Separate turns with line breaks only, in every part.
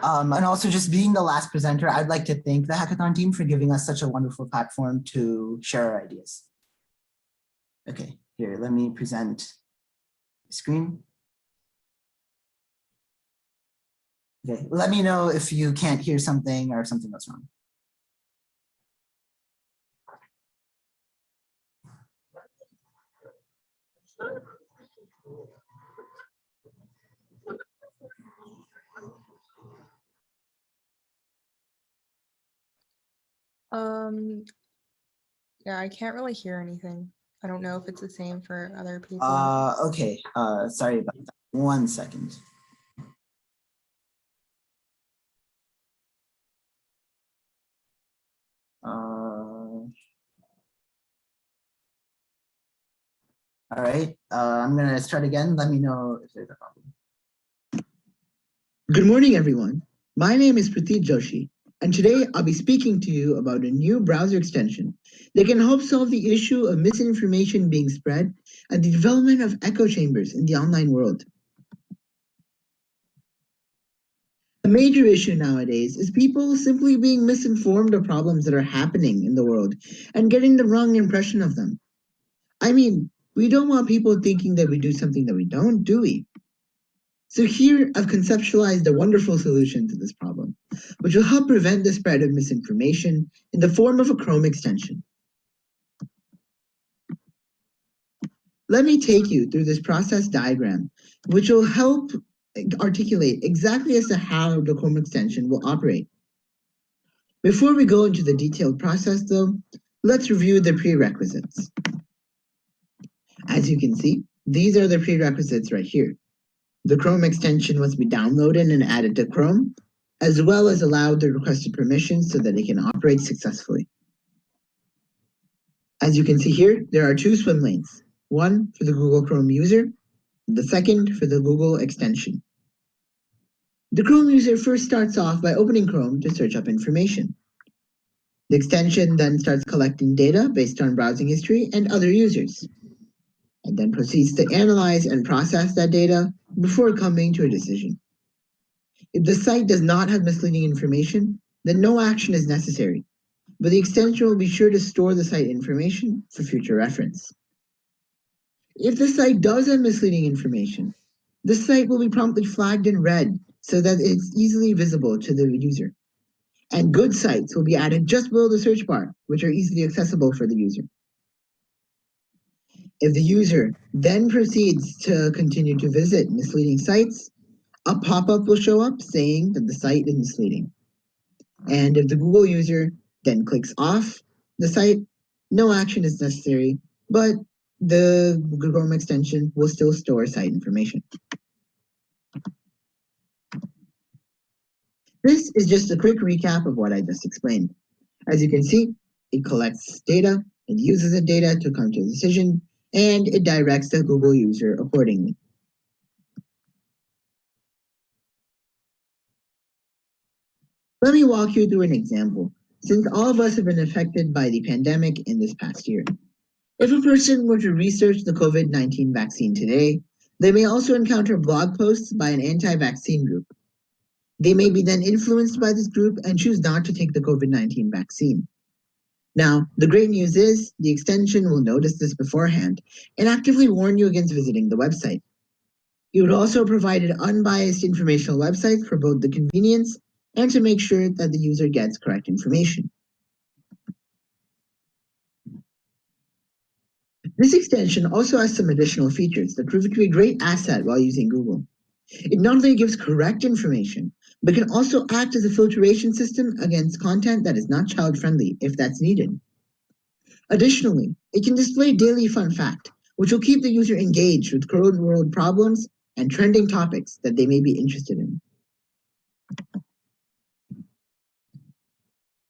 And also just being the last presenter, I'd like to thank the hackathon team for giving us such a wonderful platform to share our ideas. Okay, here, let me present the screen. Okay, let me know if you can't hear something or something goes wrong.
Yeah, I can't really hear anything. I don't know if it's the same for other people.
Okay, sorry about that. 1 second. All right, I'm gonna start again. Let me know if there's a problem.
Good morning, everyone. My name is Pratheett Joshi, and today I'll be speaking to you about a new browser extension that can help solve the issue of misinformation being spread and the development of echo chambers in the online world. A major issue nowadays is people simply being misinformed of problems that are happening in the world and getting the wrong impression of them. I mean, we don't want people thinking that we do something that we don't, do we? So here I've conceptualized a wonderful solution to this problem, which will help prevent the spread of misinformation in the form of a Chrome extension. Let me take you through this process diagram, which will help articulate exactly as to how the Chrome extension will operate. Before we go into the detailed process though, let's review the prerequisites. As you can see, these are the prerequisites right here. The Chrome extension must be downloaded and added to Chrome, as well as allow the requested permissions so that it can operate successfully. As you can see here, there are two swim lanes, one for the Google Chrome user, the second for the Google extension. The Chrome user first starts off by opening Chrome to search up information. The extension then starts collecting data based on browsing history and other users, and then proceeds to analyze and process that data before coming to a decision. If the site does not have misleading information, then no action is necessary, but the extension will be sure to store the site information for future reference. If the site does have misleading information, the site will be promptly flagged in red so that it's easily visible to the user. And good sites will be added just below the search bar, which are easily accessible for the user. If the user then proceeds to continue to visit misleading sites, a pop-up will show up saying that the site is misleading. And if the Google user then clicks off the site, no action is necessary, but the Google Chrome extension will still store site information. This is just a quick recap of what I just explained. As you can see, it collects data, it uses the data to come to a decision, and it directs the Google user accordingly. Let me walk you through an example, since all of us have been affected by the pandemic in this past year. If a person were to research the COVID-19 vaccine today, they may also encounter blog posts by an anti-vaccine group. They may be then influenced by this group and choose not to take the COVID-19 vaccine. Now, the great news is the extension will notice this beforehand and actively warn you against visiting the website. It would also provide an unbiased informational website for both the convenience and to make sure that the user gets correct information. This extension also has some additional features that prove it to be a great asset while using Google. It not only gives correct information, but can also act as a filtration system against content that is not child-friendly if that's needed. Additionally, it can display daily fun fact, which will keep the user engaged with current world problems and trending topics that they may be interested in.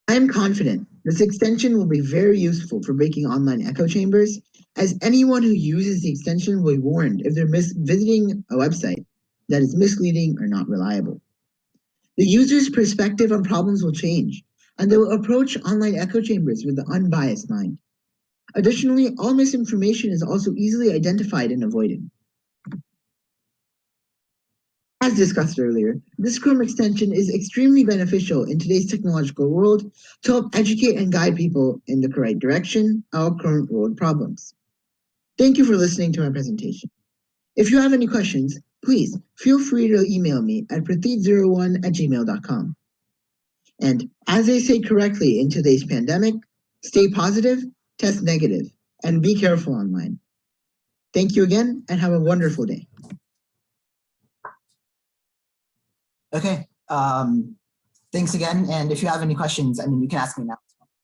I am confident this extension will be very useful for breaking online echo chambers, as anyone who uses the extension will be warned if they're visiting a website that is misleading or not reliable. The user's perspective on problems will change, and they will approach online echo chambers with an unbiased mind. Additionally, all misinformation is also easily identified and avoided. As discussed earlier, this Chrome extension is extremely beneficial in today's technological world to help educate and guide people in the correct direction of current world problems. Thank you for listening to my presentation. If you have any questions, please feel free to email me at pratheett01@gmail.com. And as they say correctly in today's pandemic, stay positive, test negative, and be careful online. Thank you again and have a wonderful day.
Okay, thanks again. And if you have any questions, I mean, you can ask me now.